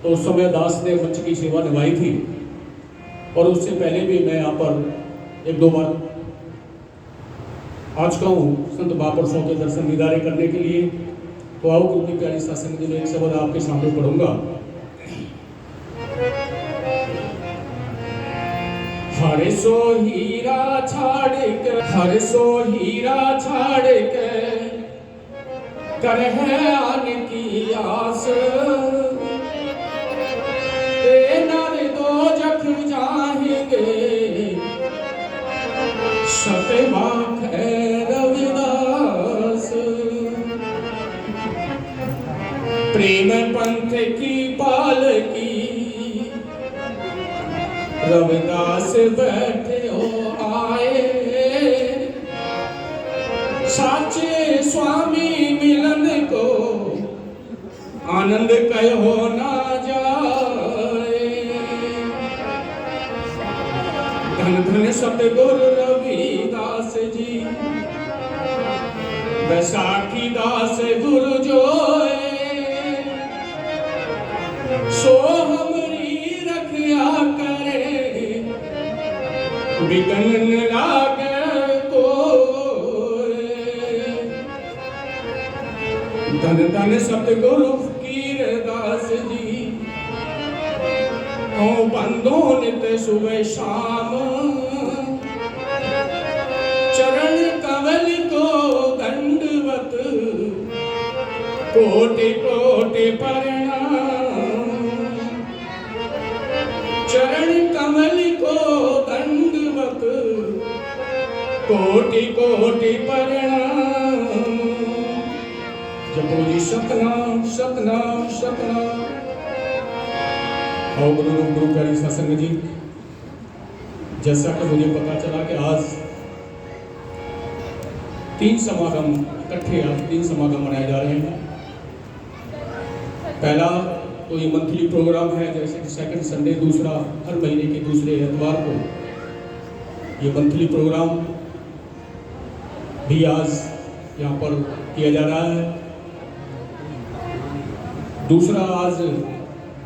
तो उस समय दास ने मंच की सेवा निभाई थी और उससे पहले भी मैं यहाँ पर एक दो बार आ चुका हूँ संत महापुरुषों के दर्शन दीदारे करने के लिए। तो आओ गुरु की प्यारी सत्संग में एक शब्द आपके सामने पढ़ूंगा। हर सो हीरा छाड़ के, हर सो हीरा छाड़ के कर है आन की आस, ते नर दो जख जाएंगे सतवाक है रविदास। प्रेम पंथ की पाल की रविदास बैठे हो आए, साचे स्वामी मिलन को आनंद कहो ना जाए। धन धन सतगुरु रविदास जी, बैसाखी दास गुरु जोए, सो हमरी रखिया करे बिगन लागे कोय। धन धन सतगुरु फकीरदास जी, ओ बंदो नित सुबह शाम, चरण कमल को दंडवत कोटि कोटि प्रणाम। चरण कमल को दंडवत कोटि कोटि प्रणाम। जपो जी सतनाम सतनाम सतनाम। आओ गुरु गुरु प्यारी सत्संग जी, जैसा कि मुझे पता चला कि आज 3 समागम इकट्ठे, आज 3 समागम मनाए जा रहे हैं। पहला तो ये मंथली प्रोग्राम है, जैसे कि सेकंड संडे, दूसरा हर महीने के दूसरे एतवार को ये मंथली प्रोग्राम भी आज यहाँ पर किया जा रहा है। दूसरा आज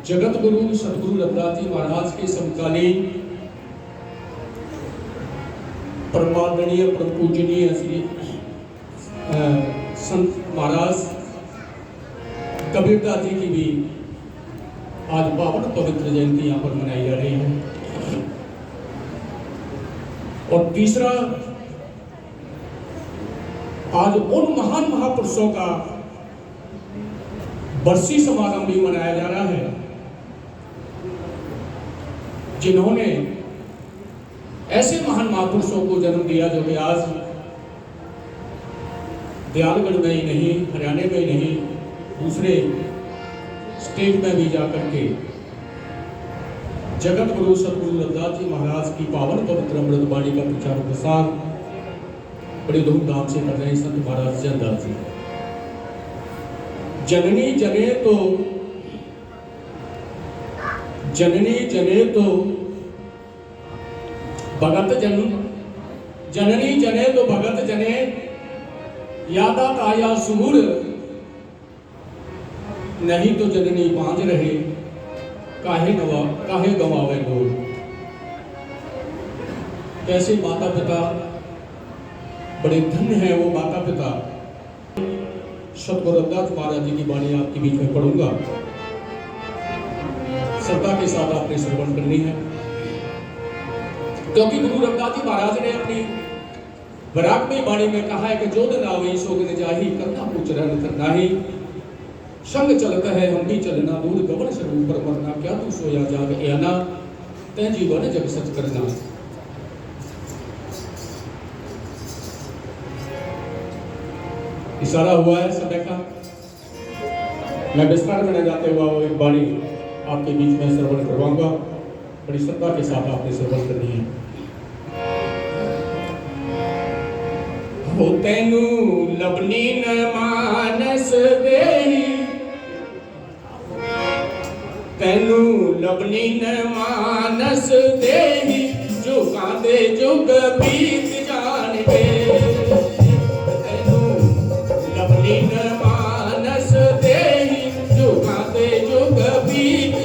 जगत गुरु सतगुरु रविदास जी महाराज के समकालीन परमादरणीय परम पूजनीय श्री संत महाराज कबीरदास जी की भी आज पावन पवित्र जयंती यहाँ पर मनाई जा रही है। और तीसरा, आज उन महान महापुरुषों का बरसी समागम भी मनाया जा रहा है जिन्होंने ऐसे महान महापुरुषों को जन्म दिया जो कि आज दयालगढ़ में ही नहीं, हरियाणा में ही नहीं, दूसरे स्टेट में भी जाकर के जगत गुरु सतगुरु रविदास जी महाराज की पावन पवित्र अमृत वाणी का प्रचार प्रसार बड़े धूमधाम से कर रहे हैं संत महाराज जयदास जी। जननी जने तो, जननी जने तो भगत जन, जननी जने तो भगत जने, यादा ताया सूर, नहीं तो जननी बांझ रहे, काहे गवावे लोग। कैसे माता पिता बड़े धन्य हैं वो माता पिता। सतगुरु रविदास महाराज जी की वाणी आपके बीच में पढ़ूंगा, श्रद्धा के साथ आपने श्रवण करनी है, क्योंकि गुरु रविदास जी महाराज ने अपनी वैराग में वाणी में कहा है कि जो दिन आवे सोग न जाही, करना पूछ रहन करना ही, संग चलता है हम भी चलना, दूर गवन स्वरूप पर मरना, क्या तू सोया जाग आना, तै जीवन जग सच करना। इशारा हुआ है समय का। मैं विस्तार में न जाते हुआ वो एक वाणी आपके बीच में श्रवण करवाऊंगा, बड़ी श्रद्धा के साथ आपने श्रवण करनी है। हो तैनू लबनी न मानस देही, तैनू लबनी न मानस देही, जुगा दे जुग बीत जाने। तैनू लबनी न मानस देही, जुगा दे जुग बीत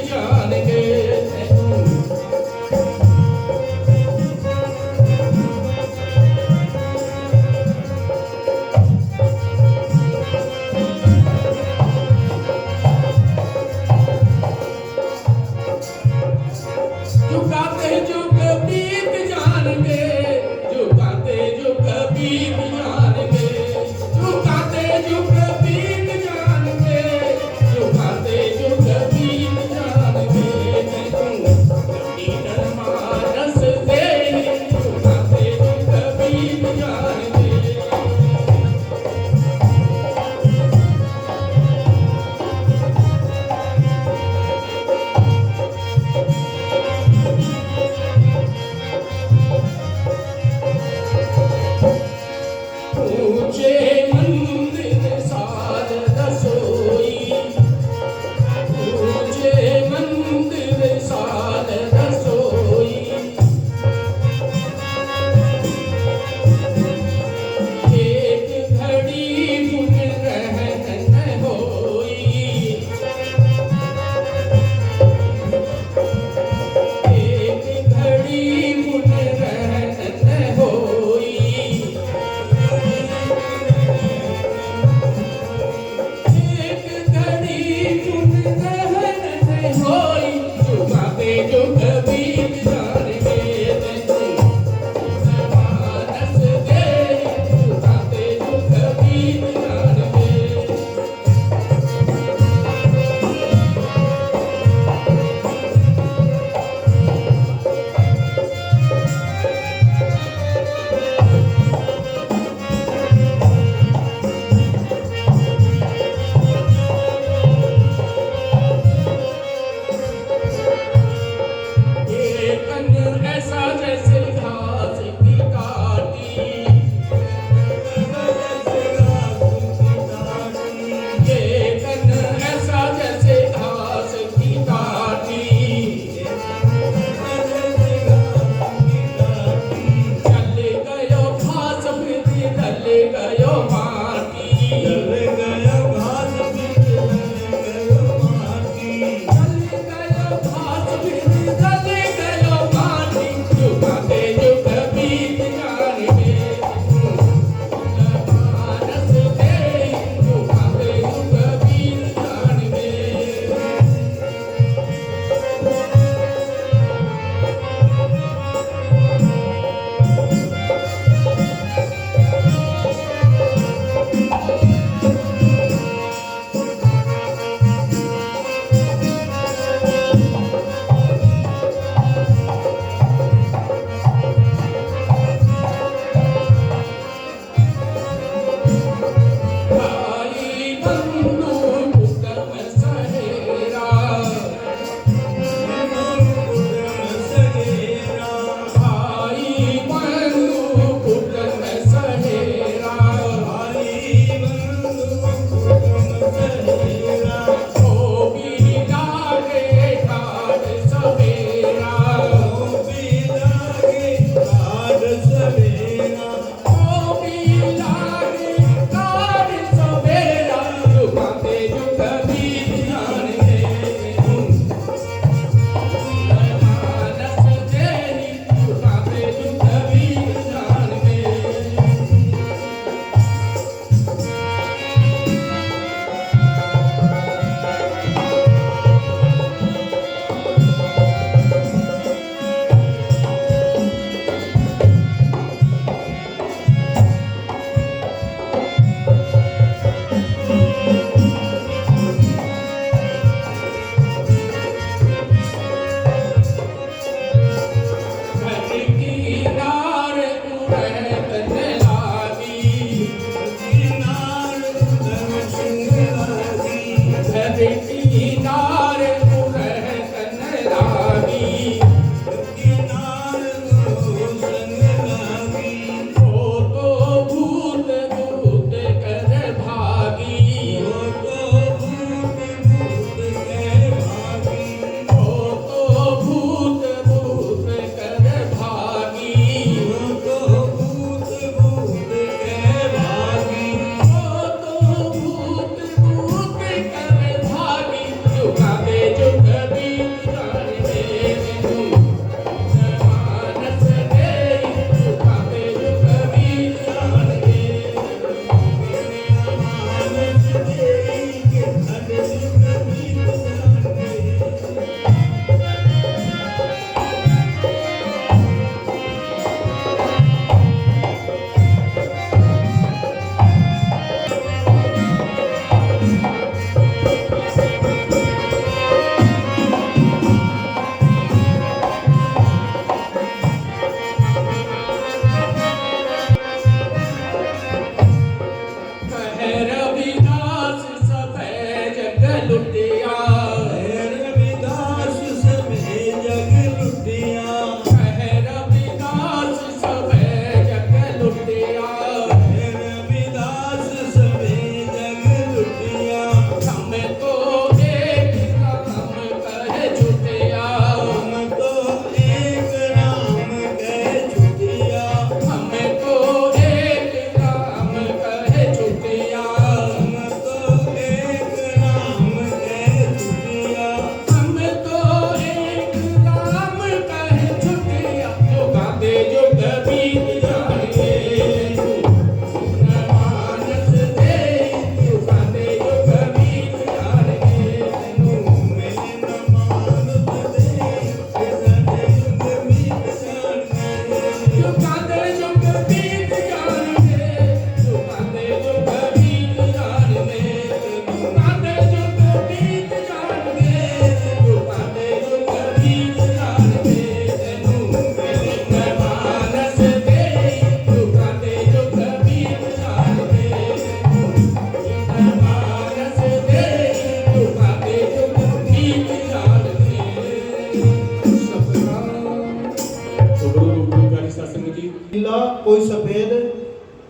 कोई सफ़ेद,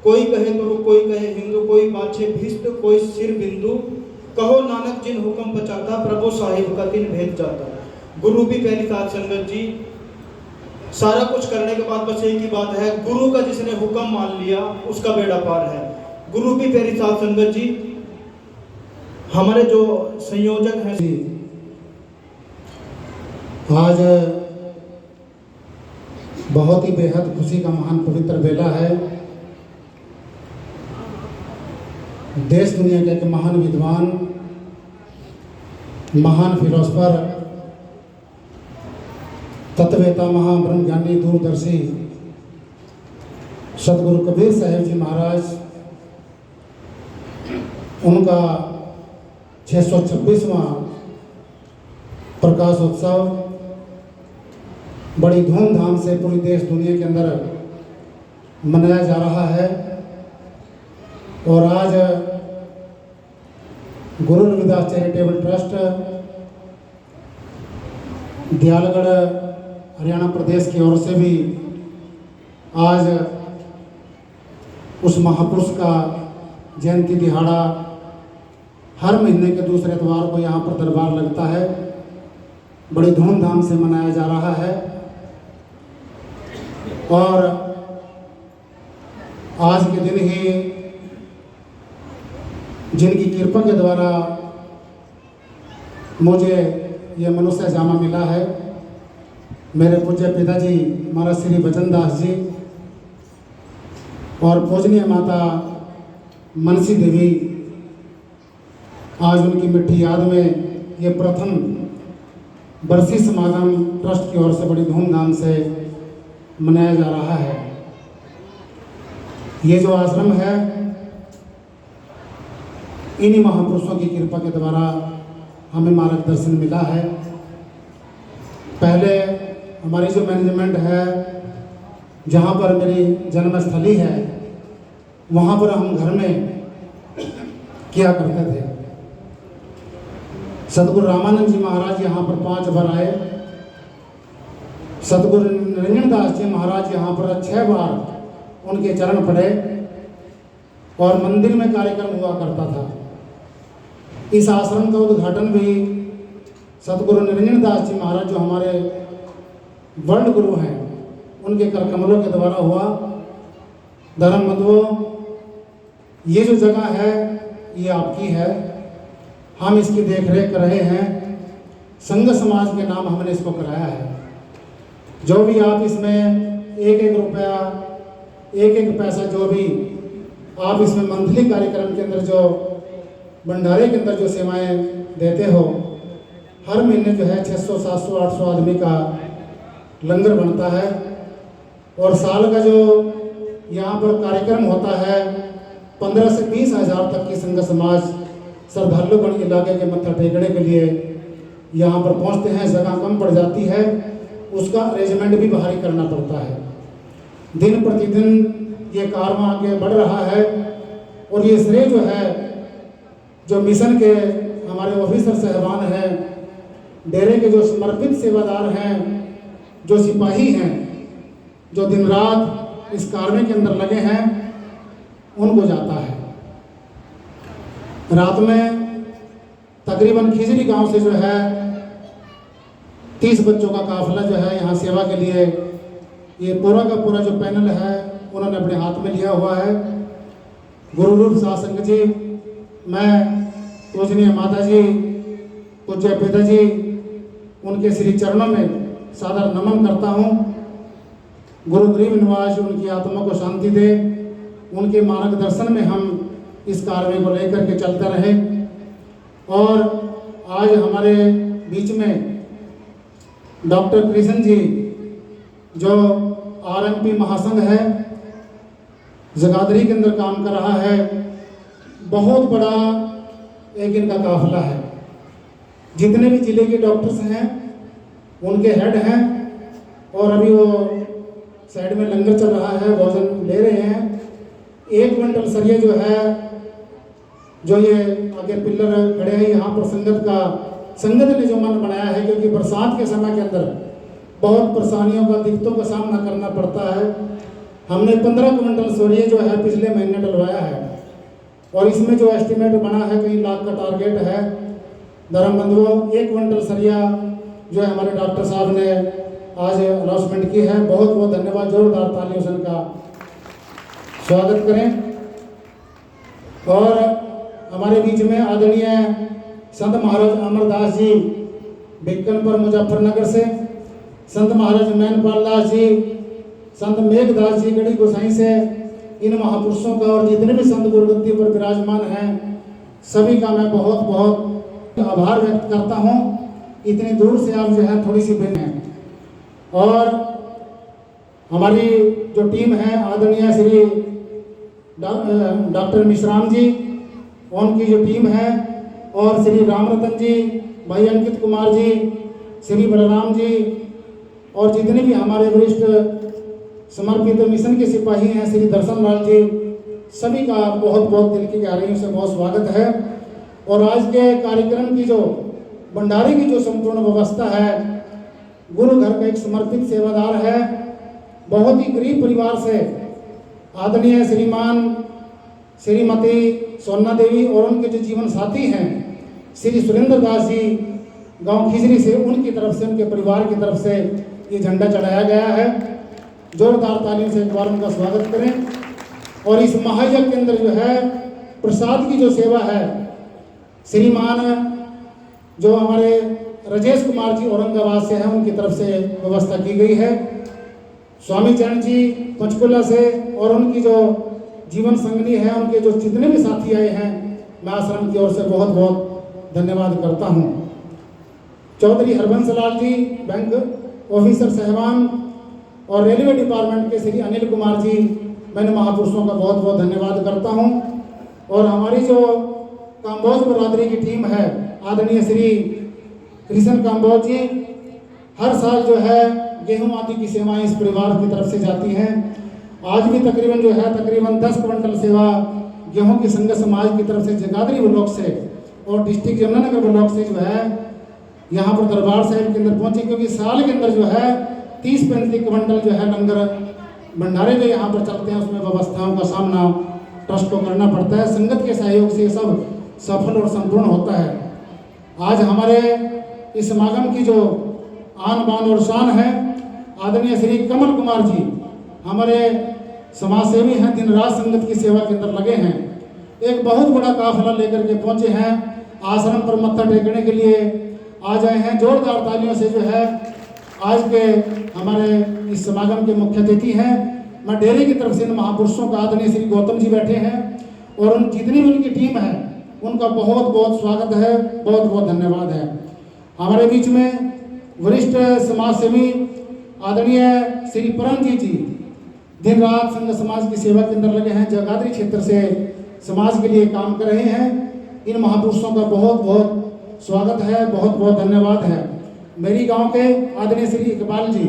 कोई कहे तुर्क, कोई कहे हिंदू, कोई बाछे भिस्त, कोई सिर बिंदु। कहो नानक जिन हुक्म बचाता, प्रभु साहिब का तिन भेद जाता। गुरु भी पहली साथ संगत जी, सारा कुछ करने के बाद बस एक ही बात है, गुरु का जिसने हुक्म मान लिया उसका बेड़ा पार है। गुरु भी पहली साथ संगत जी, हमारे जो संयोजक हैं आज बहुत ही बेहद खुशी का महान पवित्र बेला है। देश दुनिया के एक महान विद्वान, महान फिलोसफर, तत्ववेता, महाब्रह्म ज्ञानी, दूरदर्शी सदगुरु कबीर साहिब जी महाराज, उनका 626वां प्रकाश उत्सव बड़ी धूमधाम से पूरी देश दुनिया के अंदर मनाया जा रहा है। और आज गुरु रविदास चैरिटेबल ट्रस्ट दियालगढ़ हरियाणा प्रदेश की ओर से भी आज उस महापुरुष का जयंती दिहाड़ा हर महीने के दूसरे इतवार को यहाँ पर दरबार लगता है, बड़ी धूमधाम से मनाया जा रहा है। और आज के दिन ही जिनकी कृपा के द्वारा मुझे ये मनुष्य जामा मिला है, मेरे पूज्य पिताजी महाराज श्री वचनदास जी और पूजनीय माता मनसी देवी, आज उनकी मिठी याद में ये प्रथम बरसी समागम ट्रस्ट की ओर से बड़ी धूमधाम से मनाया जा रहा है। ये जो आश्रम है, इन्हीं महापुरुषों की कृपा के द्वारा हमें मार्गदर्शन मिला है। पहले हमारी जो मैनेजमेंट है, जहाँ पर मेरी जन्मस्थली है, वहाँ पर हम घर में किया करते थे। सतगुरु रामानंद जी महाराज यहाँ पर 5 बार आए, सतगुरु निरंजन दास जी महाराज यहाँ पर 6 बार उनके चरण पड़े और मंदिर में कार्यक्रम हुआ करता था। इस आश्रम का उद्घाटन भी सतगुरु निरंजन दास जी महाराज, जो हमारे वर्ण गुरु हैं, उनके कर कमलों के द्वारा हुआ। धर्म बंधुओं, ये जो जगह है ये आपकी है, हम इसकी देख रेख कर रहे हैं। संघ समाज के नाम हमने इसको कराया है। जो भी आप इसमें एक एक रुपया, एक एक पैसा, जो भी आप इसमें मंथली कार्यक्रम के अंदर, जो भंडारे के अंदर जो सेवाएं देते हो, हर महीने जो है 600, 700, 800 आदमी का लंगर बनता है। और साल का जो यहाँ पर कार्यक्रम होता है, 15 से 20 हज़ार तक की संघ समाज श्रद्धालुगण इलाके के मत्था टेकने के लिए यहाँ पर पहुँचते हैं। जगह कम पड़ जाती है, उसका अरेंजमेंट भी बाहर ही करना पड़ता है। दिन प्रतिदिन ये कारवां आगे बढ़ रहा है। और ये श्रेय जो है, जो मिशन के हमारे ऑफिसर साहबान हैं, डेरे के जो समर्पित सेवादार हैं, जो सिपाही हैं, जो दिन रात इस कारवां के अंदर लगे हैं, उनको जाता है। रात में तकरीबन खिजरी गांव से जो है 30 बच्चों का काफिला जो है यहाँ सेवा के लिए, ये पूरा का पूरा जो पैनल है उन्होंने अपने हाथ में लिया हुआ है। गुरु रूप सासंग जी, मैं पूजनीय माता जी, पूज्य पिताजी, उनके श्री चरणों में सादर नमन करता हूँ। गुरु गरीब निवास उनकी आत्मा को शांति दे, उनके मार्गदर्शन में हम इस कार्य को लेकर के चलते रहें। और आज हमारे बीच में डॉक्टर कृष्ण जी, जो आरएमपी महासंघ है, जगाधरी के अंदर काम कर रहा है, बहुत बड़ा एक इनका काफिला है। जितने भी जिले के डॉक्टर्स हैं उनके हेड हैं। और अभी वो साइड में लंगर चल रहा है, भोजन ले रहे हैं। 1 क्विंटल सरिया जो है, जो ये आगे पिलर खड़े हैं, यहाँ पर संगत ने जो मन बनाया है, क्योंकि बरसात के समय के अंदर बहुत परेशानियों का, दिक्कतों का सामना करना पड़ता है। हमने 15 क्विंटल सरिये जो है पिछले महीने डलवाया है और इसमें जो एस्टिमेट बना है कई लाख का टारगेट है। धर्म बंधुओं, 1 क्विंटल सरिया जो है हमारे डॉक्टर साहब ने आज अनाउंसमेंट की है। बहुत बहुत धन्यवाद, जोरदार तालियों से उनका स्वागत करें। और हमारे बीच में आदरणीय संत महाराज अमरदास जी बिक्कनपुर मुजफ्फरनगर से, संत महाराज मैनपाल दास जी, संत मेघदास जी गढ़ी गोसाई से, इन महापुरुषों का और जितने भी संत गुरुगद्दी पर विराजमान हैं सभी का मैं बहुत बहुत आभार व्यक्त करता हूं। इतनी दूर से आप जो है थोड़ी सी भिन्न हैं। और हमारी जो टीम है आदरणीय श्री डॉक्टर मिश्राम जी, उनकी जो टीम है, और श्री रामरतन जी, भाई अंकित कुमार जी, श्री बलराम जी, और जितने भी हमारे वरिष्ठ समर्पित मिशन के सिपाही हैं श्री दर्शन लाल जी, सभी का बहुत बहुत दिल की गहराइयों से बहुत स्वागत है। और आज के कार्यक्रम की जो भंडारे की जो संपूर्ण व्यवस्था है, गुरु घर का एक समर्पित सेवादार है, बहुत ही गरीब परिवार से आदरणीय श्रीमान श्रीमती सोना देवी और उनके जो जीवन साथी हैं श्री सुरेंद्र दास जी गांव खिजरी से, उनकी तरफ से, उनके परिवार की तरफ से ये झंडा चढ़ाया गया है। जोरदार तालियों से एक बार उनका स्वागत करें। और इस महायज्ञ के अंदर जो है प्रसाद की जो सेवा है, श्रीमान जो हमारे राजेश कुमार जी औरंगाबाद से हैं, उनकी तरफ से व्यवस्था की गई है। स्वामी चरण जी पंचकुला से और उनकी जो जीवन संगनी है, उनके जो जितने भी साथी आए हैं, मैं आश्रम की ओर से बहुत बहुत धन्यवाद करता हूं। चौधरी हरबंस लाल जी बैंक ऑफिसर साहबान और रेलवे डिपार्टमेंट के श्री अनिल कुमार जी, मैंने महापुरुषों का बहुत बहुत धन्यवाद करता हूं। और हमारी जो काम्बोज बरादरी की टीम है, आदरणीय श्री कृष्ण काम्बोज जी, हर साल जो है गेहूं आदि की सेवाएं इस परिवार की तरफ से जाती हैं। आज भी तकरीबन जो है तकरीबन 10 क्विंटल सेवा गेहूं की संघ समाज की तरफ से जगाधरी ब्लॉक से और डिस्ट्रिक्ट यमुनानगर ब्लॉक से जो है यहाँ पर दरबार साहिब के अंदर पहुंची, क्योंकि साल के अंदर जो है 30-35 क्विंटल जो है लंगर भंडारे जो यहाँ पर चलते हैं, उसमें व्यवस्थाओं का सामना ट्रस्ट को करना पड़ता है। संगत के सहयोग से ये सब सफल और संपूर्ण होता है। आज हमारे इस समागम की जो आन बान और शान है, आदरणीय श्री कमल कुमार जी हमारे समाज सेवी हैं, दिन रात संगत की सेवा के अंदर लगे हैं। एक बहुत बड़ा काफिला लेकर के पहुंचे हैं, आश्रम पर मत्था टेकने के लिए आ जाए हैं। जोरदार तालियों से जो है आज के हमारे इस समागम के मुख्य अतिथि हैं, मैं डेरे की तरफ से इन महापुरुषों का, आदरणीय श्री गौतम जी बैठे हैं और उन जितनी भी उनकी टीम है उनका बहुत बहुत स्वागत है, बहुत बहुत धन्यवाद है। हमारे बीच में वरिष्ठ समाज सेवी आदरणीय श्री परमजीत जी दिन रात संघ समाज की सेवा के अंदर लगे हैं, जगाधरी क्षेत्र से समाज के लिए काम कर रहे हैं। इन महापुरुषों का बहुत बहुत स्वागत है, बहुत बहुत धन्यवाद है। मेरी गांव के आदरणीय श्री इकबाल जी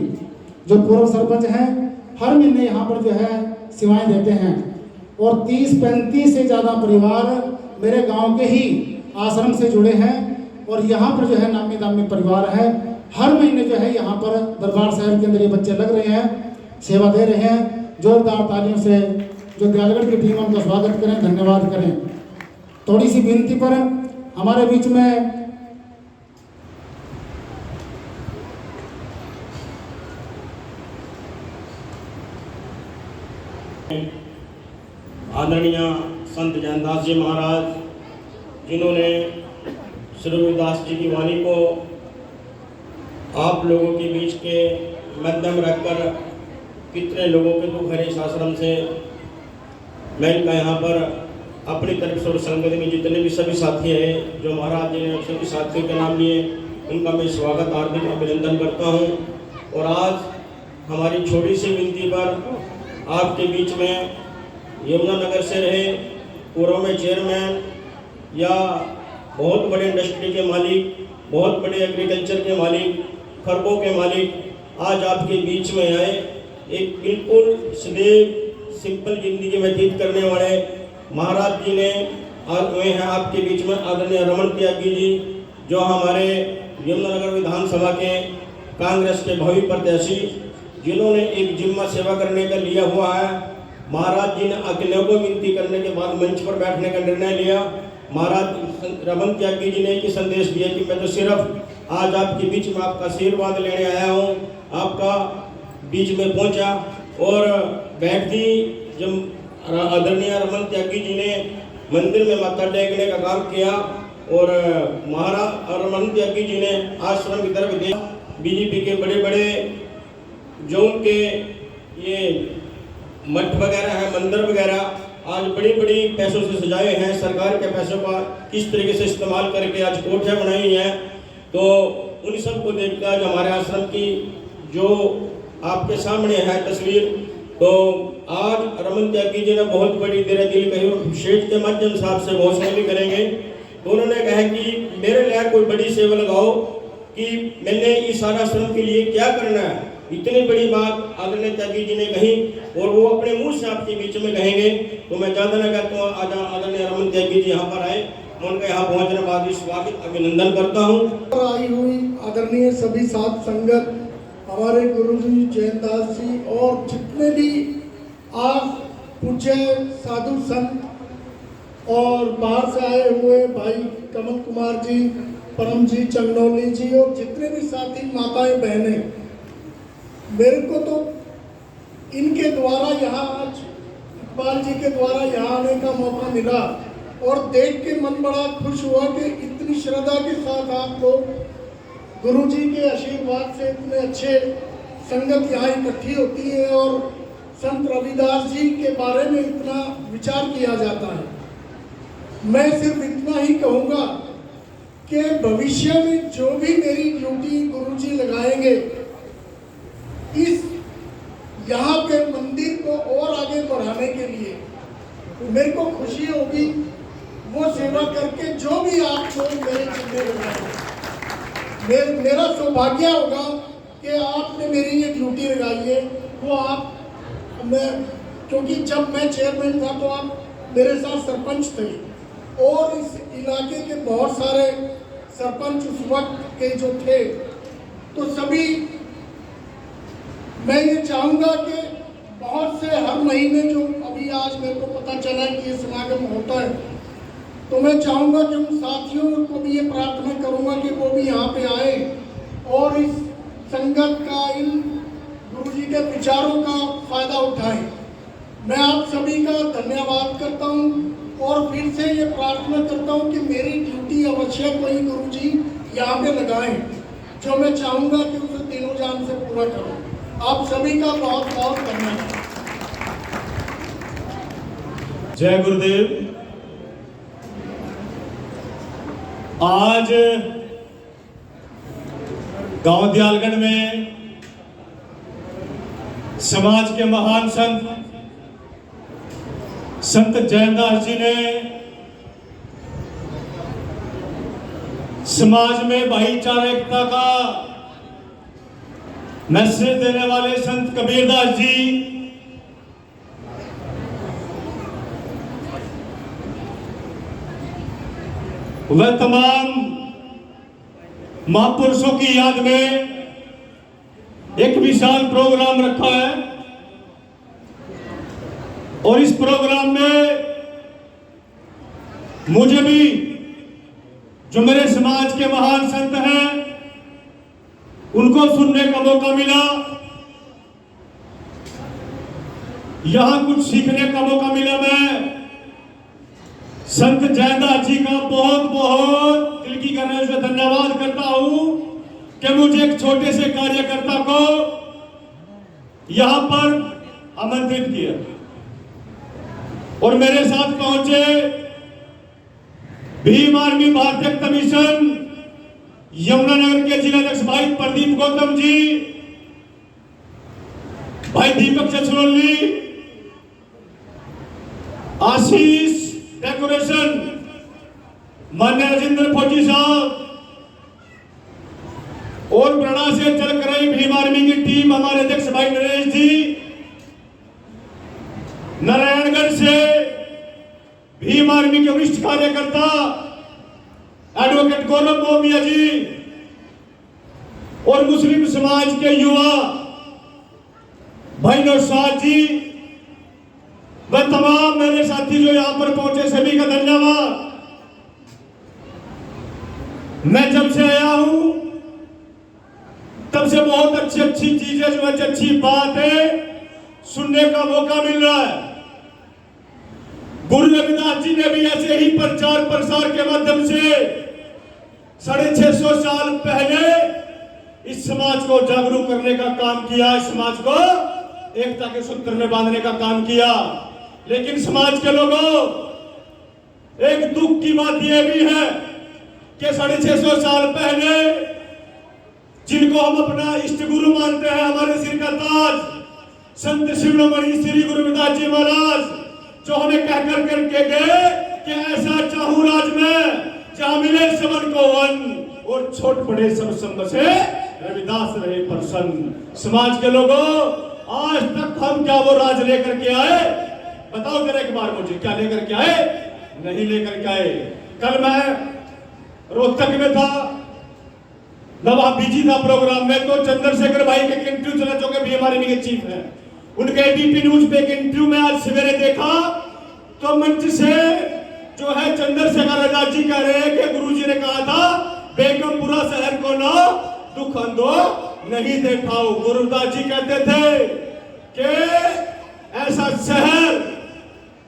जो पूर्व सरपंच हैं, हर महीने यहाँ पर जो है सेवाएं देते हैं और 30-35 से ज़्यादा परिवार मेरे गांव के ही आश्रम से जुड़े हैं और यहाँ पर जो है नामी दामी परिवार है। हर महीने जो है यहाँ पर दरबार साहिब के अंदर ये बच्चे लग रहे हैं, सेवा दे रहे हैं। जोरदार तालियों से जो दयालगढ़ की टीम है उनका स्वागत करें, धन्यवाद करें। थोड़ी सी विनती पर हमारे बीच में आदरणीय संत जैनदास जी महाराज, जिन्होंने श्री रविदास जी की वाणी को आप लोगों के बीच के मध्यम रखकर कितने लोगों के दुख हरे इस आश्रम से मैं इनका यहाँ पर अपनी तरफ से और संगत में जितने भी सभी साथी हैं जो महाराज जी ने सभी साथियों के नाम लिए, उनका मैं स्वागत हार्दिक अभिनंदन करता हूँ। और आज हमारी छोटी सी विनती पर आपके बीच में यमुनानगर से रहे पूर्व में चेयरमैन या बहुत बड़े इंडस्ट्री के मालिक, बहुत बड़े एग्रीकल्चर के मालिक, खरबों के मालिक आज आपके बीच में आए। एक बिल्कुल सदैव सिंपल जिंदगी व्यतीत करने वाले महाराज जी ने आज हुए हैं आपके बीच में आदरणीय रमन त्यागी जी, जो हमारे यमुनानगर विधानसभा के कांग्रेस के भावी प्रत्याशी जिन्होंने एक जिम्मा सेवा करने का लिया हुआ है। महाराज जी ने अकेले को विनती करने के बाद मंच पर बैठने का निर्णय लिया। महाराज रमन त्यागी जी ने एक ही संदेश दिया कि मैं तो सिर्फ आज आपके बीच में आपका आशीर्वाद लेने आया हूँ, आपका बीच में पहुँचा और बैठती जब आदरणीय रमन त्यागी जी ने मंदिर में माथा टेकने का काम किया और महाराज रमन त्यागी जी ने आश्रम की तरफ देखा। बीजेपी के बड़े बड़े जो उनके ये मठ वगैरह है, मंदिर वगैरह आज बड़ी बड़ी पैसों से सजाए हैं, सरकार के पैसों का किस तरीके से इस्तेमाल करके आज कोठियाँ बनाई हुई हैं। तो उन सब को देखकर आज हमारे आश्रम की जो आपके सामने है तस्वीर, तो आज रमन त्यागी जी ने बहुत बड़ी दिल कही और शेठ के माध्यम से आपसे घोषणा भी करेंगे। तो उन्होंने कहा कि मेरे लिए कोई बड़ी सेवा लगाओ कि मैंने इस आश्रम के लिए क्या करना है। इतनी बड़ी बात आदरणीय त्यागी जी ने कही और वो अपने मुंह से आपके बीच में कहेंगे। तो मैं ज़्यादा न कहता हूँ, आज आदरणीय रमन त्यागी जी यहाँ पर आए, मैं उनका यहाँ पहुँचने बाद स्वागत अभिनंदन करता हूँ। आई हुई आदरणीय सभी साथ संगत, हमारे गुरुजी जयंतदास जी और जितने भी आज पूज्य साधु संत और बाहर से आए हुए भाई कमल कुमार जी, परम जी चंगनौली जी और जितने भी साथी माताएं बहनें, मेरे को तो इनके द्वारा यहाँ आज इकबाल जी के द्वारा यहाँ आने का मौका मिला और देख के मन बड़ा खुश हुआ कि इतनी श्रद्धा के साथ आप लोग गुरु जी के आशीर्वाद से इतने अच्छे संगत यहाँ इकट्ठी होती है और संत रविदास जी के बारे में इतना विचार किया जाता है। मैं सिर्फ इतना ही कहूँगा कि भविष्य में जो भी मेरी ड्यूटी गुरु जी लगाएंगे, इस यहाँ के मंदिर को और आगे बढ़ाने के लिए मेरे को खुशी होगी वो सेवा करके जो भी आप लोग मेरे जिम्मे लगाएंगे। मेरा सौभाग्य होगा कि आपने मेरी ये ड्यूटी लगाई है वो आप मैं, क्योंकि जब मैं चेयरमैन था तो आप मेरे साथ सरपंच थे और इस इलाके के बहुत सारे सरपंच उस वक्त के जो थे, तो सभी मैं ये चाहूँगा कि बहुत से हर महीने जो अभी आज मेरे को पता चला कि ये समागम होता है, तो मैं चाहूँगा कि उन साथियों को भी ये प्रार्थना करूँगा कि वो भी यहाँ पे आए और इस संगत का, इन गुरुजी के विचारों का फायदा उठाएं। मैं आप सभी का धन्यवाद करता हूँ और फिर से ये प्रार्थना करता हूँ कि मेरी ड्यूटी अवश्य कोई गुरुजी यहाँ पे लगाएं, जो मैं चाहूँगा कि उसे दिलो जान से पूरा करूँ। आप सभी का बहुत बहुत धन्यवाद। जय गुरुदेव। आज गांव दयालगढ़ में समाज के महान संत जयंतदास जी ने समाज में भाईचारा एकता का मैसेज देने वाले संत कबीरदास जी, वह तमाम महापुरुषों की याद में एक विशाल प्रोग्राम रखा है और इस प्रोग्राम में मुझे भी जो मेरे समाज के महान संत हैं उनको सुनने का मौका मिला, यहां कुछ सीखने का मौका मिला। मैं संत जयंतदास जी का बहुत बहुत दिल की करने से धन्यवाद करता हूं कि मुझे एक छोटे से कार्यकर्ता को यहां पर आमंत्रित किया और मेरे साथ पहुंचे भीम आर्मी भारतीय कमीशन यमुनानगर के जिलाध्यक्ष भाई प्रदीप गौतम जी, भाई दीपक चचरोली, आशीष डेकोरेशन, मान्य राजेंद्र फौजी साहब और बड़ा से चल कर रही भीम आर्मी की टीम, हमारे अध्यक्ष भाई नरेश जी, नारायणगढ़ से भीम आर्मी के वरिष्ठ कार्यकर्ता एडवोकेट गौरव मोमिया जी और मुस्लिम समाज के युवा भाई नौशाद जी, व तमाम मेरे साथी जो यहां पर पहुंचे सभी का धन्यवाद। मैं जब से आया हूं तब से बहुत अच्छी अच्छी चीजें जो है, अच्छी बातें सुनने का मौका मिल रहा है। गुरु रविदास जी ने भी ऐसे ही प्रचार प्रसार के माध्यम से 650 साल पहले इस समाज को जागरूक करने का काम किया, इस समाज को एकता के सूत्र में बांधने का काम किया। लेकिन समाज के लोगों, एक दुख की बात यह भी है कि 650 साल पहले जिनको हम अपना इष्ट गुरु मानते हैं, हमारे सिर का ताज संत शिरोमणि श्री गुरु रविदास जी महाराज, जो हमें कहकर करके गए कि ऐसा चाहूं राज में जहां मिले सबन को वन, और छोट पड़े सब संग से रविदास रहे प्रसन्न। समाज के लोगों, आज तक हम क्या वो राज लेकर के आए? बताओ जरा एक बार मुझे, क्या लेकर के आए? नहीं लेकर के आए। कल मैं रोहतक में था, नवाब बीजी था प्रोग्राम में, तो चंद्रशेखर भाई के इंटरव्यू चला, जो कि बीएमआरएम के चीफ है, उनके एबीपी न्यूज पे एक इंटरव्यू में आज सवेरे देखा तो मंच से जो है चंद्रशेखर आजाद जी कह रहे हैं कि गुरुजी ने कहा था बेगमपुरा शहर को ना दुख अंधो नहीं देखाओ। गुरुदास जी कहते थे कि ऐसा शहर,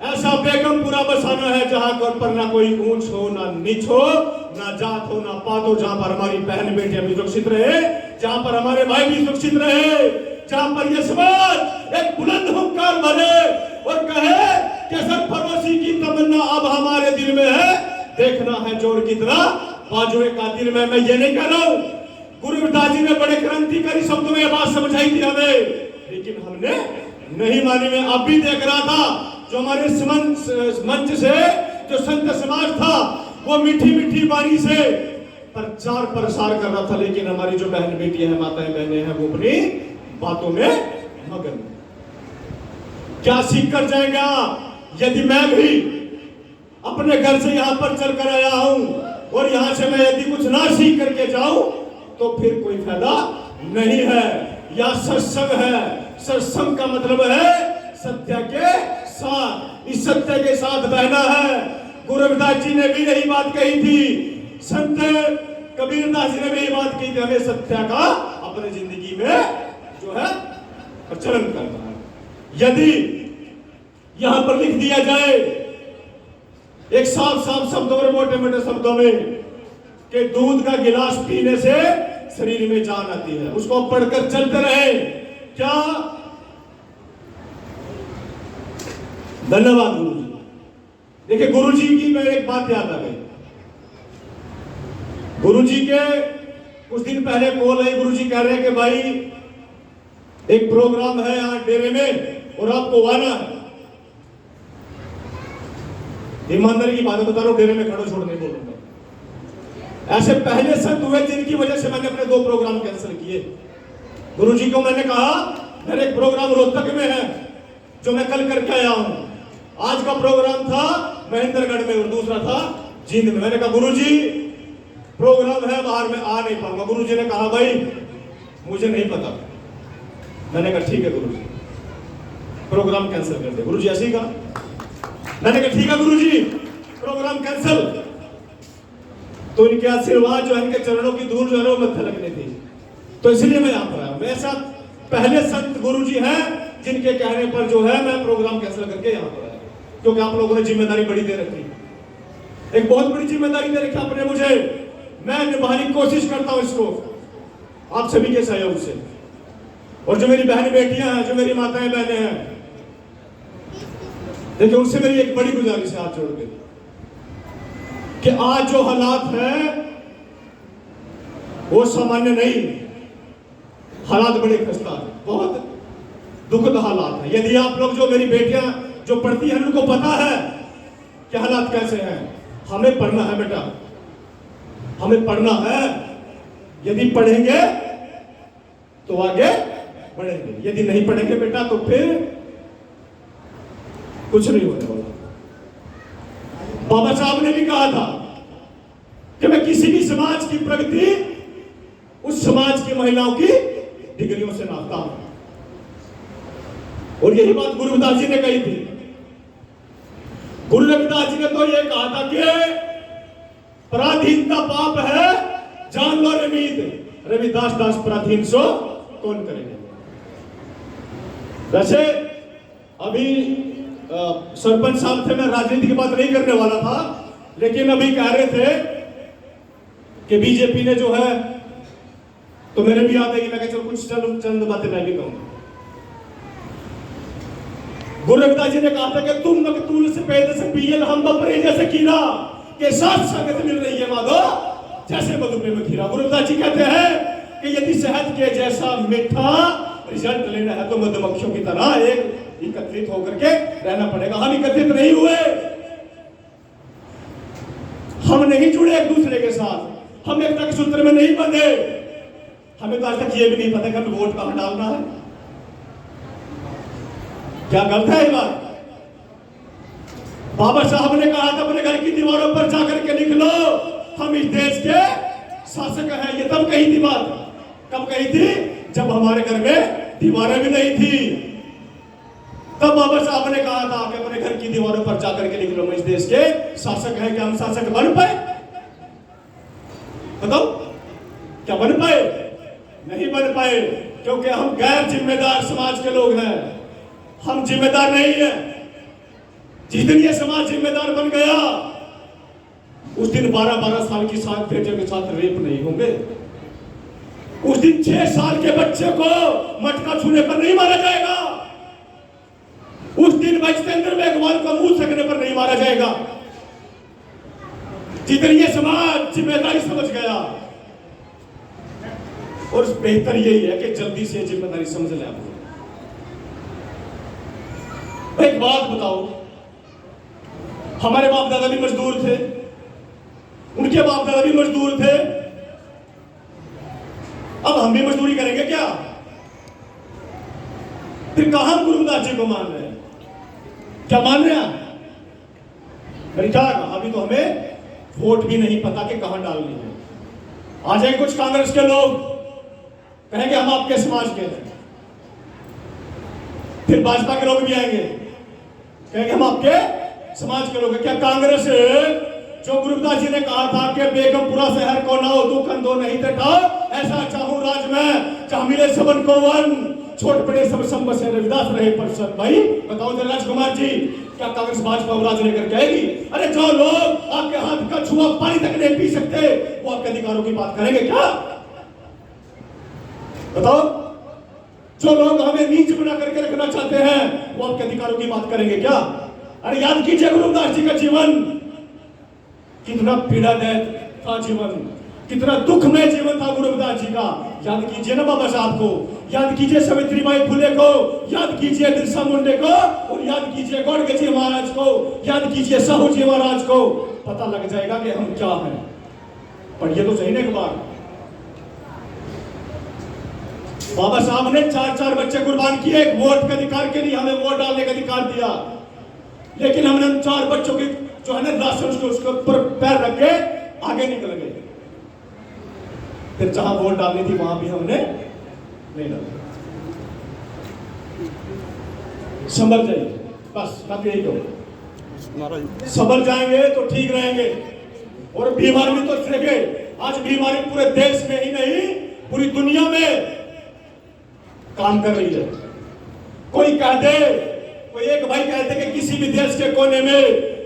ऐसा बेगमपुरा बसाना है जहां पर ना कोई ऊंच हो, ना नीच हो, ना जात हो, ना पात हो, जहां पर हमारी बहन बेटियां भी सुरक्षित रहे, जहां पर हमारे भाई भी सुरक्षित रहे, जहां पर यह समाज एक बुलंद हुंकार भरे और कहे कि सरफरोशी की तमन्ना अब हमारे दिल में है, देखना है जोर कितना बाजुए का दिल में। मैं ये नहीं कह रहा हूं, गुरु रविदास जी ने बड़े क्रांतिकारी शब्दों में यह बात समझाई थी हमें, लेकिन हमने नहीं मानी। मैं अब भी देख रहा था जो हमारे मंच से जो संत समाज था वो मीठी मीठी वाणी से प्रचार प्रसार कर रहा था, लेकिन हमारी जो बहन बेटियां हैं, माताएं बहनें हैं, वो अपनी बातों में मगन। क्या सीख कर जाएगा यदि मैं भी अपने घर से यहां पर चल कर आया हूं और यहां से मैं यदि कुछ ना सीख करके जाऊं तो फिर कोई फायदा नहीं है। या सत्संग है, सत्संग का मतलब है सत्य के साथ, इस सत्य के साथ बहना है। गुरु रविदास जी ने भी यही बात कही थी, संत कबीरदास जी ने भी यही बात कही थी, हमें सत्य का अपने जिंदगी में जो है प्रचलन करना है। यदि यहां पर लिख दिया जाए एक साफ साफ शब्दों में, मोटे मोटे शब्दों में, कि दूध का गिलास पीने से शरीर में जान आती है, उसको पढ़कर चलते रहे। क्या? धन्यवाद गुरु जी। देखिए गुरु जी की मैं एक बात याद आ गई। गुरु जी के कुछ दिन पहले कॉल आई, गुरु जी कह रहे हैं कि भाई एक प्रोग्राम है यहाँ डेरे में और आपको आना है। ईमानदारी की बात बता रहा हूं, डेरे में खड़ो छोड़ नहीं बोलूंगा। ऐसे पहले संत हुए जिनकी वजह से मैंने अपने 2 प्रोग्राम कैंसिल किए। गुरु जी को मैंने कहा मेरे एक प्रोग्राम रोहतक में है जो मैं कल करके आया हूं, आज का प्रोग्राम था महेंद्रगढ़ में और दूसरा था जींद में। मैंने कहा गुरु जी प्रोग्राम है बाहर, में आ नहीं पाऊंगा। गुरु जी ने कहा भाई मुझे नहीं पता। मैंने कहा ठीक है गुरु जी, प्रोग्राम कैंसिल कर दे। गुरु जी ऐसे ही कहा। मैंने कहा ठीक है गुरु जी, प्रोग्राम कैंसिल। तो इनके आशीर्वाद जो है, इनके चरणों की धूल जो है वो मत्थे लगने थी, तो इसलिए मैं यहाँ पर आया। मेरे साथ पहले संत गुरु जी हैं जिनके कहने पर जो है मैं प्रोग्राम कैंसिल करके यहाँ पर आया, क्योंकि आप लोगों ने जिम्मेदारी बड़ी दे रखी, एक बहुत बड़ी जिम्मेदारी दे रखी आपने मुझे। मैं निभाने की कोशिश करता हूँ इसको आप सभी के सहयोग से। और जो मेरी बहन बेटियां हैं, जो मेरी माताएं बहनें हैं, देखिए उनसे मेरी एक बड़ी गुजारिश है हाथ जोड़ के, कि आज जो हालात हैं वो सामान्य नहीं, हालात बड़े खस्ता है, बहुत दुखद हालात है। यदि आप लोग जो मेरी बेटियां जो पढ़ती हैं उनको पता है कि हालात कैसे हैं, हमें पढ़ना है बेटा, हमें पढ़ना है। यदि पढ़ेंगे तो आगे बढ़ेंगे, यदि नहीं पढ़ेंगे बेटा तो फिर कुछ नहीं होने वाला। बाबा साहब ने भी कहा था कि मैं किसी भी समाज की प्रगति उस समाज की महिलाओं की डिग्रियों से नापता हूं। और यही बात गुरु रविदास जी ने कही थी। गुरु रविदास जी ने तो यह कहा था कि पराधीनता पाप है, जान लो रमीत, रविदास दास पराधीन सो कौन करेंगे। वैसे अभी सरपंच साहब थे, मैं राजनीति की बात नहीं करने वाला था, लेकिन अभी कह रहे थे कि बीजेपी ने जो है, तो मेरे भी याद है कि मैं चलो कुछ चंद बातें मैं भी कहूंगा। गुरु रविदास जी ने कहा था कि तुम मकतूल से पैदे से पियल हम बपरे जैसे कीड़ा के साथ संगत मिल रही है माधो जैसे मधुमेह में खीरा। गुरु रविदास जी कहते हैं कि यदि शहद के जैसा मीठा रिजल्ट लेना है तो मधुमक्खियों की तरह एक एकत्रित होकर के रहना पड़ेगा। हम एकत्रित नहीं हुए, हम नहीं जुड़े एक दूसरे के साथ, हम एक तक सूत्र में नहीं बंधे। हमें तो आज तक ये भी नहीं पता कि हमें वोट कहां डालना है। क्या गलत है ये बात? बाबा साहब ने कहा था अपने घर की दीवारों पर जाकर के लिख लो हम इस देश के शासक हैं। ये तब कही थी बात, कब कही थी? जब हमारे घर में दीवारें भी नहीं थी, तब बाबा साहब ने कहा था कि अपने घर की दीवारों पर जाकर के लिख लो हम इस देश के शासक हैं। क्या हम शासक बन पाए? बताओ, क्या बन पाए? नहीं बन पाए, क्योंकि हम गैर जिम्मेदार समाज के लोग हैं। हम जिम्मेदार नहीं है। जिस दिन ये समाज जिम्मेदार बन गया उस दिन 12-12 साल की सात बेटियों के साथ रेप नहीं होंगे। उस दिन 6 साल के बच्चे को मटका छूने पर नहीं मारा जाएगा। उस दिन बचतेंद्र मेघवाल को मुंह सकने पर नहीं मारा जाएगा। जिस दिन ये समाज जिम्मेदारी समझ गया, और बेहतर यही है कि जल्दी से जिम्मेदारी समझ लें। आप एक बात बताओ, हमारे बाप दादा भी मजदूर थे, उनके बाप दादा भी मजदूर थे, अब हम भी मजदूरी करेंगे क्या? फिर कहां हम गुरु रविदास जी को मान रहे हैं? क्या मान रहे हैं? मेरी क्या कहा, अभी तो हमें वोट भी नहीं पता कि कहां डालनी है। आ जाए कुछ कांग्रेस के लोग, कहेंगे हम आपके समाज के हैं। फिर भाजपा के लोग भी आएंगे, कहेंगे हम आपके समाज के लोग हैं। क्या कांग्रेस जो गुरु रविदास जी ने कहा था कि बेगमपुरा शहर को नाओ दुख दो नहीं ठाओ, ऐसा चाहूं राज में जहां मिले सबन को वन, छोट पड़े सब संब से रविदास रहे परसन। भाई बताओ जरा राजकुमार जी, क्या कांग्रेस भाजपा राज लेकर के आएगी? अरे जो लोग आपके हाथ का छुआ पानी तक नहीं पी सकते, वो आपके अधिकारों की बात करेंगे क्या? बताओ, जो लोग हमें नीच बना करके रखना चाहते हैं, वो आपके अधिकारों की बात करेंगे क्या? अरे याद कीजिए गुरु रविदास जी का जीवन कितना पीड़ादायक था, जीवन कितना दुखमय जीवन था गुरु रविदास जी का। याद कीजिए ना बाबा साहब को, याद कीजिए सावित्रीबाई फुले को, याद कीजिए बिरसा मुंडे को, और याद कीजिए गौड़गे जी महाराज को, याद कीजिए साहू जी महाराज को। पता लग जाएगा कि हम क्या हैं। पढ़िए तो सही ना एक बार। बाबा साहब ने 4-4 बच्चे कुर्बान किए एक वोट के अधिकार के लिए, हमें वोट डालने का अधिकार दिया, लेकिन हमने उन 4 बच्चों की जो है ना राशन उसके ऊपर पैर रख के आगे निकल गए। फिर जहां वोट डालनी थी वहां भी हमने नहीं डाला। संभल जाइए, बस बात यही कहो। संभल जाएंगे तो ठीक रहेंगे। और बीमारी भी तो देखे, आज बीमारी पूरे देश में ही नहीं पूरी दुनिया में काम कर रही है। कोई कह दे, कोई एक भाई कहते कि किसी भी देश के कोने में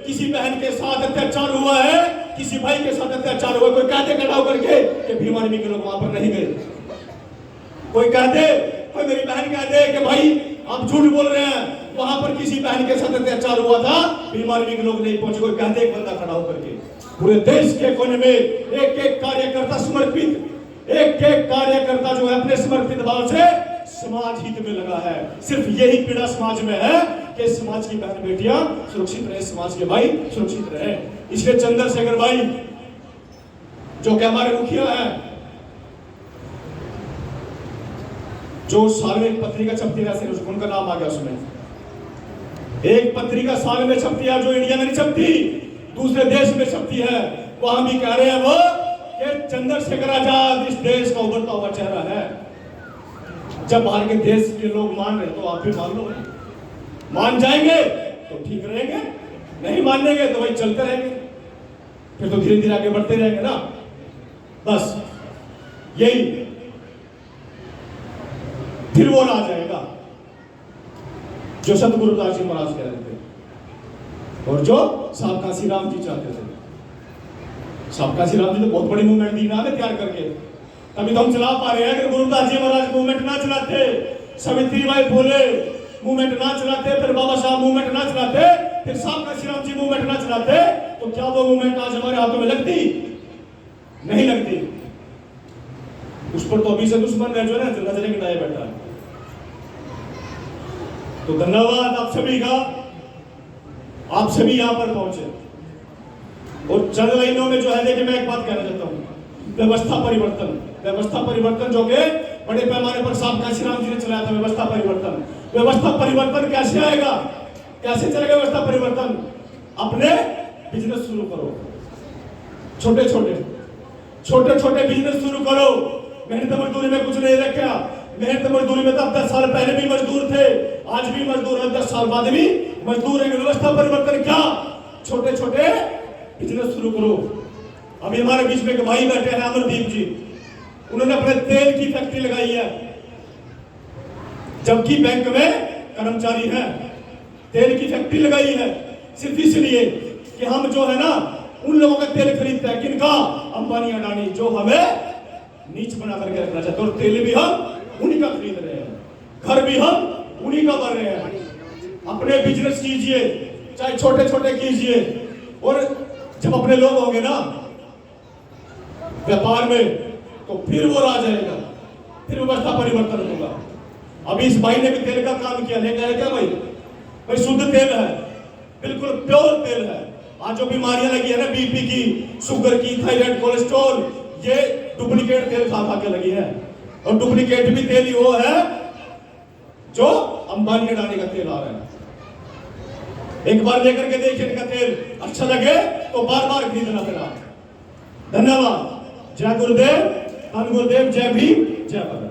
किसी बहन के साथ अत्याचार हुआ है, किसी भाई के साथ अत्याचार हुआ, कोई कहते खड़ा होकर के बीमारी में के लोग वहां पर नहीं गए। कोई कहते, कोई मेरी बहन कहते कि भाई आप झूठ बोल रहे हैं, वहां पर किसी बहन के साथ अत्याचार हुआ था, बीमारी में के लोग नहीं पहुंचे। कोई कहते एक बंदा खड़ा होकर के पूरे देश के कोने में एक-एक कार्यकर्ता समर्पित, एक-एक कार्यकर्ता जो है अपने समर्पित भाव से समाज हित में लगा है। सिर्फ यही पीड़ा समाज में है कि समाज की बहन बेटियां सुरक्षित रहे, समाज के भाई सुरक्षित रहे। इसलिए चंद्रशेखर भाई जो कि हमारे मुखिया हैं, जो साल में एक पत्रिका छपती है, उनका नाम आ गया उसमें, एक पत्रिका साल में छपती है जो इंडिया में नहीं छपती, दूसरे देश में छपती है। वहां भी कह रहे हैं वो कि चंद्रशेखर आजाद इस देश का उभरता हुआ चेहरा है। जब बाहर के देश के लोग मान रहे तो आप भी मान लो। मान जाएंगे तो ठीक रहेंगे, नहीं मानेंगे तो वही चलते रहेंगे, फिर तो धीरे धीरे आगे बढ़ते रहेंगे ना। बस यही, फिर वो आ जाएगा जो सतगुरुदास जी महाराज कह रहे थे और जो साहब काशी राम जी चाहते थे। साहब काशी राम जी तो बहुत बड़ी मूवमेंट दी ना तैयार करके, तभी तो हम चला पा रहे हैं। अगर गुरुदास जी महाराज मूवमेंट ना चलाते, सावित्रीबाई फुले मूवमेंट ना चलाते, फिर बाबा साहब मूवमेंट ना चलाते, फिर साहब काशी राम जी मूवमेंट ना चलाते, तो क्या वो मूवमेंट आज हमारे हाथों में लगती? नहीं लगती। उस पर तो अभी से दुश्मन है जो ना नजरें गिराए बैठा है। तो धन्यवाद आप सभी का, आप सभी यहां पर पहुंचे। और चंद लाइनों में जो है, देखिए मैं एक बात कहना चाहता हूं, व्यवस्था परिवर्तन। व्यवस्था परिवर्तन जो कि बड़े पैमाने पर साहब काशी राम जी ने चलाया था। व्यवस्था परिवर्तन, व्यवस्था परिवर्तन कैसे आएगा, कैसे चलेगा व्यवस्था परिवर्तन? अपने बिजनेस शुरू करो, छोटे छोटे बिजनेस शुरू करो। मेहनत मजदूरी में कुछ नहीं रखा। मेहनत मजदूरी में तो अब 10 साल पहले भी मजदूर थे, आज भी मजदूर है, 10 साल बाद भी मजदूर है। व्यवस्था परिवर्तन क्या? छोटे छोटे बिजनेस शुरू करो। अभी हमारे बीच में एक भाई बैठे हैं अमरदीप जी, उन्होंने अपने तेल की फैक्ट्री लगाई है, जबकि बैंक में कर्मचारी हैं। तेल की फैक्ट्री लगाई है सिर्फ इसलिए कि हम जो है ना उन लोगों का तेल खरीदते हैं, किनका? अंबानी अडानी, जो हमें नीच बना करके रखना चाहते हैं। और तेल भी हम उन्हीं का खरीद रहे हैं, घर भी हम उन्हीं का भर रहे हैं। अपने बिजनेस कीजिए, चाहे छोटे छोटे कीजिए, और जब अपने लोग होंगे ना व्यापार में, तो फिर वो आ जाएगा, फिर व्यवस्था परिवर्तन होगा। अभी इस भाई ने भी तेल का काम किया, लेकर है क्या भाई? भाई शुद्ध तेल है, बिल्कुल प्योर तेल है। आज जो बीमारियां लगी है ना, बीपी की, शुगर की, थायराइड, कोलेस्ट्रॉल, ये डुप्लीकेट तेल खा के लगी है। और डुप्लीकेट भी तेल ही वो है जो अंबानी अडानी का तेल आ रहा है। एक बार लेकर के देखिए इनका तेल, अच्छा लगे तो बार बार खरीदना फिर आप। धन्यवाद। जय गुरुदेव, धन गुरुदेव, जय भीम, जय भारत।